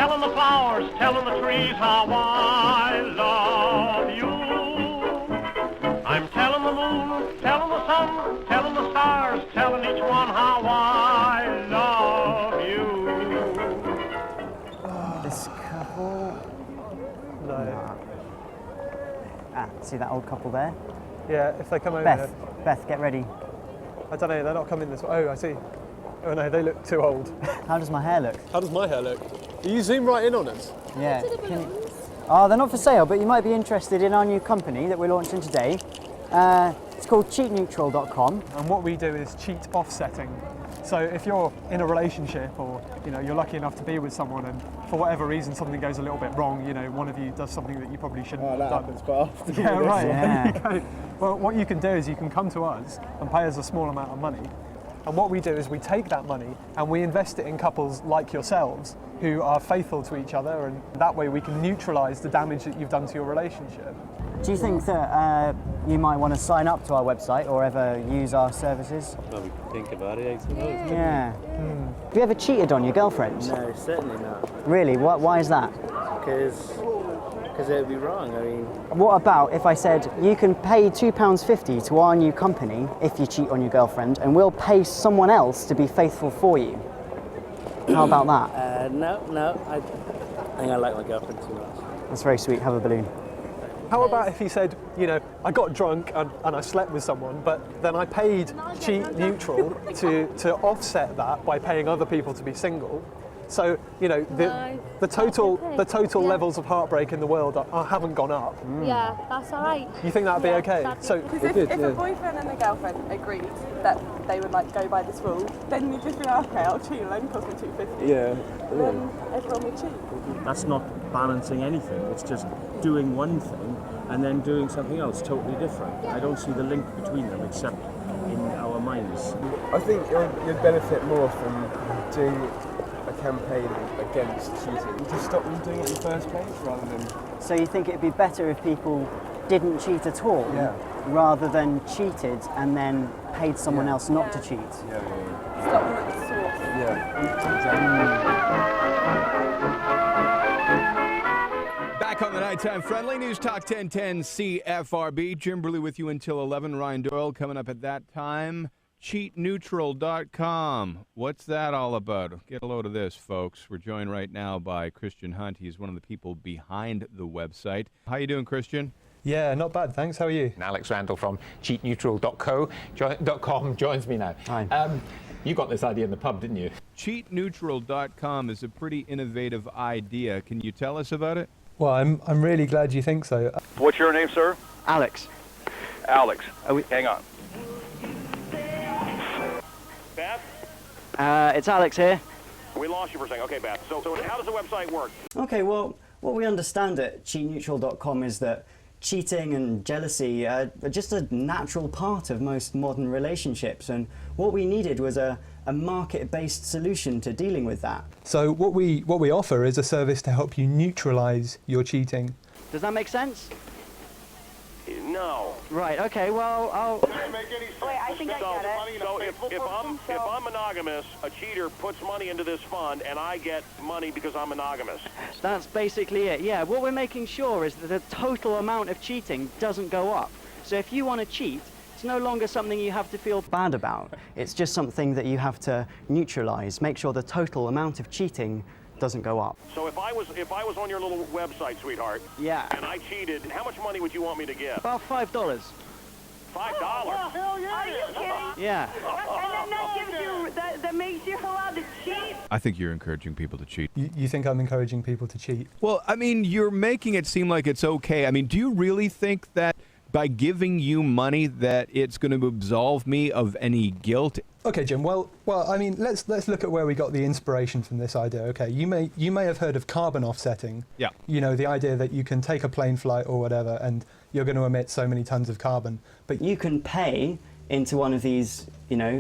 telling the flowers, telling the trees how I love you. I'm telling the moon, telling the sun, telling the stars, telling each one how I love you. This couple... No. See that old couple there? Yeah, if they come over. Beth, get ready. I don't know, they're not coming this way. Oh, I see. Oh no, they look too old. How does my hair look? How does my hair look? You zoom right in on us. Yeah. Oh, they're not for sale, but you might be interested in our new company that we're launching today. It's called cheatneutral.com. And what we do is cheat offsetting. So if you're in a relationship or you're lucky enough to be with someone and for whatever reason something goes a little bit wrong, one of you does something that you probably shouldn't have done. Happens quite often. Yeah, right. Yeah. Well, what you can do is you can come to us and pay us a small amount of money. And what we do is we take that money and we invest it in couples like yourselves who are faithful to each other, and that way we can neutralise the damage that you've done to your relationship. Do you think that you might want to sign up to our website or ever use our services? Well, we can think about it. Yeah. Have you ever cheated on your girlfriend? No, certainly not. Really? Why is that? Because it would be wrong. I mean, What about if I said you can pay £2.50 to our new company if you cheat on your girlfriend, and we'll pay someone else to be faithful for you? How about that? no. I think I like my girlfriend too much. That's very sweet. Have a balloon. How about if he said, I got drunk and I slept with someone, but then I paid cheat neutral to offset that by paying other people to be single. So, the total levels of heartbreak in the world haven't gone up. Yeah, that's all right. You think that'd be okay? So Because if a boyfriend and a girlfriend agreed that they would go by this rule, then you'd just be like, okay, I'll cheat, it'll only cost me $2.50. Yeah. Then everyone would cheat. That's not balancing anything. It's just doing one thing and then doing something else totally different. I don't see the link between them except in our minds. I think you'd benefit more from doing a campaign against cheating to stop them doing it in the first place rather than... So you think it'd be better if people didn't cheat at all, rather than cheated and then paid someone else not to cheat? Stop them at the source. Back on the Nighttime Friendly News Talk 1010 CFRB. Jim Bruley with you until 11. Ryan Doyle coming up at that time. CheatNeutral.com. What's that all about? Get a load of this, folks. We're joined right now by Christian Hunt. He's one of the people behind the website. How you doing, Christian? yeah, not bad, thanks. How are you? And Alex Randall from cheatneutral.com joins me now. Hi. You got this idea in the pub, didn't you? CheatNeutral.com is a pretty innovative idea. Can you tell us about it? Well, I'm really glad you think so. What's your name, sir? Alex. Alex. Hang on. Beth? It's Alex here. We lost you for a second. Okay, Beth. So how does the website work? Okay, well, what we understand at cheatneutral.com is that cheating and jealousy are just a natural part of most modern relationships, and what we needed was a market-based solution to dealing with that. So what we offer is a service to help you neutralise your cheating. Does that make sense? No. Right, okay, well, I'll... Doesn't make any sense. Wait, I think I get it. So if I'm monogamous, a cheater puts money into this fund and I get money because I'm monogamous. That's basically it, yeah. What we're making sure is that the total amount of cheating doesn't go up. So if you want to cheat, it's no longer something you have to feel bad about. It's just something that you have to neutralise, make sure the total amount of cheating doesn't go up. So if I was on your little website, sweetheart, yeah, and I cheated, how much money would you want me to give? About $5. $5? Hell yeah! Are you kidding? Yeah. And then that gives you, that makes you allowed to cheat? I think you're encouraging people to cheat. You think I'm encouraging people to cheat? Well, I mean, you're making it seem like it's okay. I mean, do you really think that by giving you money that it's going to absolve me of any guilt? Okay, Jim. Well, I mean, let's look at where we got the inspiration from this idea. Okay, you may have heard of carbon offsetting. Yeah. You know, the idea that you can take a plane flight or whatever, and you're going to emit so many tons of carbon. But you can pay into one of these,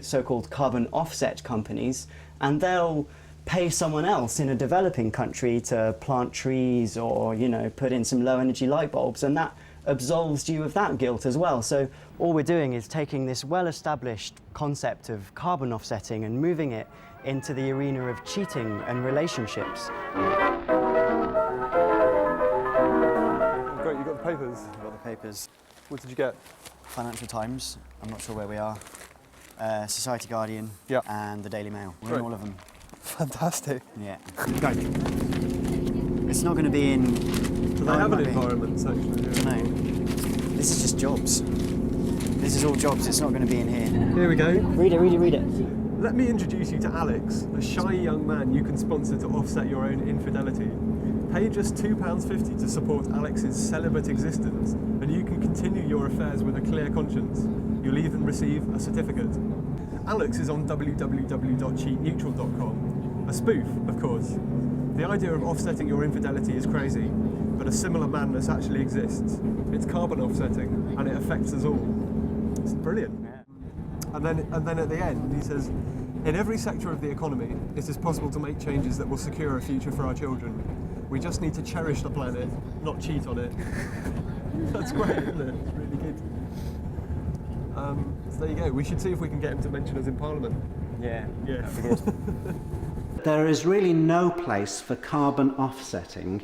so-called carbon offset companies, and they'll pay someone else in a developing country to plant trees or, put in some low energy light bulbs, and that absolves you of that guilt as well. So all we're doing is taking this well-established concept of carbon offsetting and moving it into the arena of cheating and relationships. Great, you got the papers. I've got the papers. What did you get? Financial Times, I'm not sure where we are, Society Guardian, and the Daily Mail. We're in all of them. Fantastic. Yeah. Go. It's not going to be in... Do they have an environment section? No. This is just jobs. This is all jobs, it's not going to be in here. Here we go. Read it, read it, read it. Let me introduce you to Alex, a shy young man you can sponsor to offset your own infidelity. Pay just £2.50 to support Alex's celibate existence, and you can continue your affairs with a clear conscience. You'll even receive a certificate. Alex is on www.cheatneutral.com. A spoof, of course. The idea of offsetting your infidelity is crazy, but a similar madness actually exists. It's carbon offsetting, and it affects us all. It's brilliant. And then at the end, he says, in every sector of the economy, it is possible to make changes that will secure a future for our children. We just need to cherish the planet, not cheat on it. That's great, isn't it? It's really good. So there you go. We should see if we can get him to mention us in Parliament. Yeah, yeah. That'd be good. There is really no place for carbon offsetting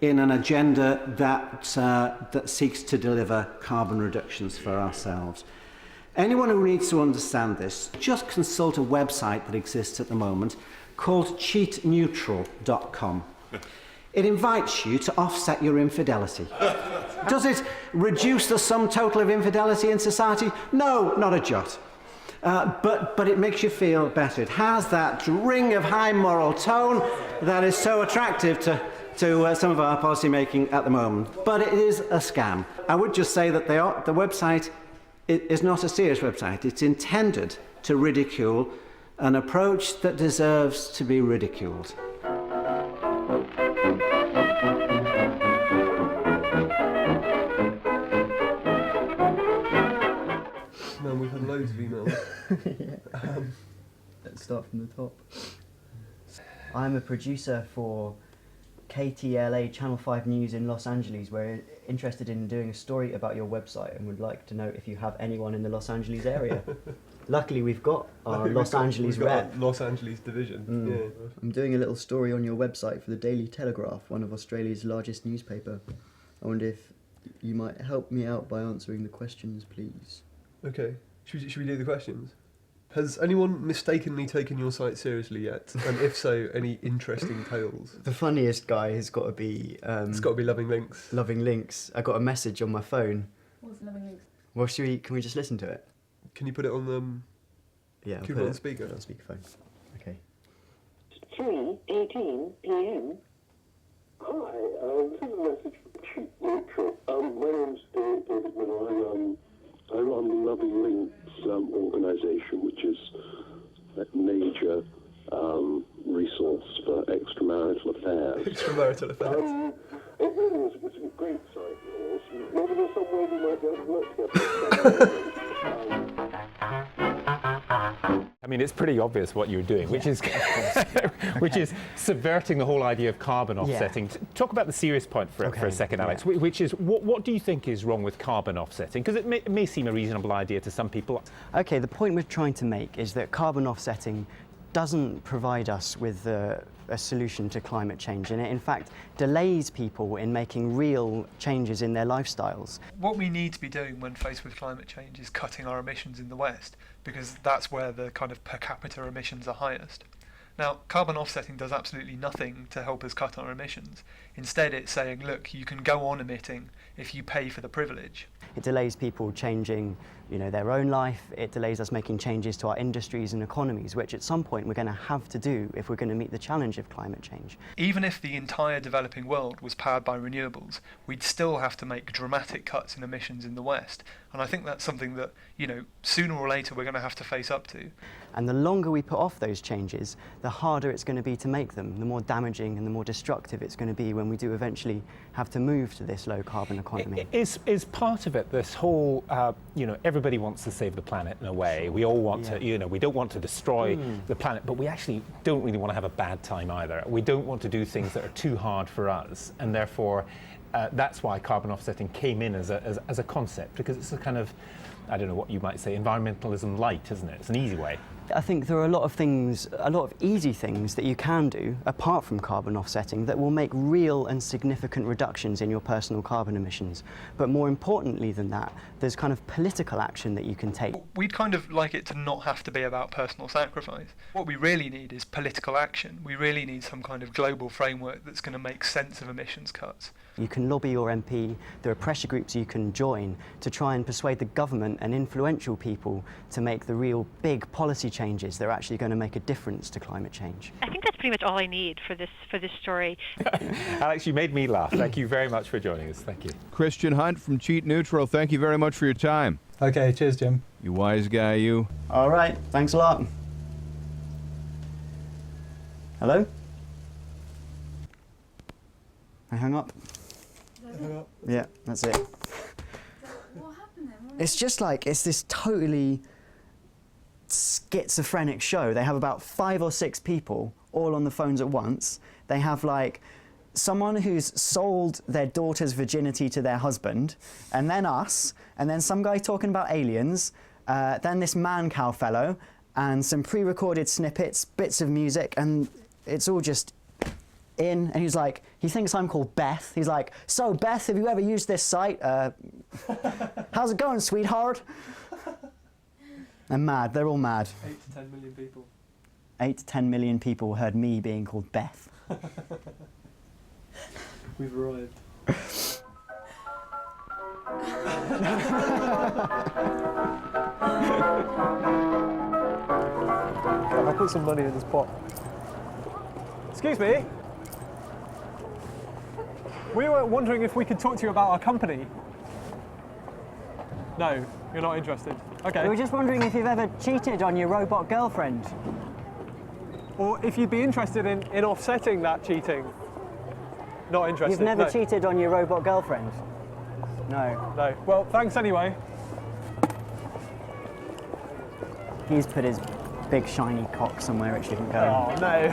in an agenda that seeks to deliver carbon reductions for ourselves. Anyone who needs to understand this, just consult a website that exists at the moment called cheatneutral.com. It invites you to offset your infidelity. Does it reduce the sum total of infidelity in society? No, not a jot. But it makes you feel better. It has that ring of high moral tone that is so attractive to some of our policy making at the moment. But it is a scam. I would just say that the website is not a serious website. It's intended to ridicule an approach that deserves to be ridiculed. Man, we've had loads of emails. Let's start from the top. I'm a producer for KTLA Channel 5 News in Los Angeles. We're interested in doing a story about your website and would like to know if you have anyone in the Los Angeles area. Luckily, we've got our Los Angeles rep. Los Angeles division. Yeah. I'm doing a little story on your website for the Daily Telegraph, one of Australia's largest newspaper. I wonder if you might help me out by answering the questions, please. Okay. Should we do the questions? Has anyone mistakenly taken your site seriously yet? And if so, any interesting tales? The funniest guy has got to be... it's got to be Loving Links. Loving Links. I got a message on my phone. What's Loving Links? Well, can we just listen to it? Can you put it on the... Yeah, Can you put it on speaker? On speakerphone. Okay. 3:18 p.m. Hi, this is a message from Cheat Neutral. My name's David Miller. I run the Loving Links organisation, which is a major resource for extramarital affairs. Extramarital affairs. It really is a great site, yours. Maybe there's some way we might be able to work together. I mean, it's pretty obvious what you're doing, which is which is subverting the whole idea of carbon offsetting. Yeah. Talk about the serious point for a second, Alex, which is what do you think is wrong with carbon offsetting? Because it may seem a reasonable idea to some people. Okay, the point we're trying to make is that carbon offsetting doesn't provide us with a solution to climate change, and it in fact delays people in making real changes in their lifestyles. What we need to be doing when faced with climate change is cutting our emissions in the West, because that's where the kind of per capita emissions are highest. Now, carbon offsetting does absolutely nothing to help us cut our emissions. Instead, it's saying, look, you can go on emitting if you pay for the privilege. It delays people changing, their own life. It delays us making changes to our industries and economies, which at some point we're going to have to do if we're going to meet the challenge of climate change. Even if the entire developing world was powered by renewables, we'd still have to make dramatic cuts in emissions in the West. And I think that's something that, sooner or later we're going to have to face up to. And the longer we put off those changes, the harder it's going to be to make them, the more damaging and the more destructive it's going to be when we do eventually have to move to this low carbon economy. Is part of it this whole, everybody wants to save the planet in a way. We all want to, we don't want to destroy the planet, but we actually don't really want to have a bad time either. We don't want to do things that are too hard for us, and therefore that's why carbon offsetting came in as a concept, because it's a kind of, I don't know what you might say, environmentalism light, isn't it? It's an easy way. I think there are a lot of things, a lot of easy things that you can do, apart from carbon offsetting, that will make real and significant reductions in your personal carbon emissions. But more importantly than that, there's kind of political action that you can take. We'd kind of like it to not have to be about personal sacrifice. What we really need is political action. We really need some kind of global framework that's going to make sense of emissions cuts. You can lobby your MP, there are pressure groups you can join to try and persuade the government and influential people to make the real big policy changes that are actually going to make a difference to climate change. I think that's pretty much all I need for this story. Alex, you made me laugh. Thank you very much for joining us. Thank you. Christian Hunt from Cheat Neutral, thank you very much for your time. Okay, cheers, Jim. You wise guy, you. All right, thanks a lot. Hello? I hung up. Yeah, that's it. What happened then? It's just like, it's this totally schizophrenic show. They have about 5 or 6 people all on the phones at once. They have like someone who's sold their daughter's virginity to their husband, and then us, and then some guy talking about aliens, then this man-cow fellow, and some pre-recorded snippets, bits of music, and it's all just in, and he's like, he thinks I'm called Beth. He's like, so Beth, have you ever used this site? How's it going, sweetheart? They're mad, they're all mad. 8 to 10 million people. 8 to 10 million people heard me being called Beth. We've arrived. I'll put some money in this pot. Excuse me. We were wondering if we could talk to you about our company. No, you're not interested. Okay. We were just wondering if you've ever cheated on your robot girlfriend. Or if you'd be interested in offsetting that cheating. Not interested. You've never no. cheated on your robot girlfriend? No. No. Well, thanks anyway. He's put his big shiny cock somewhere it shouldn't go. Oh, no.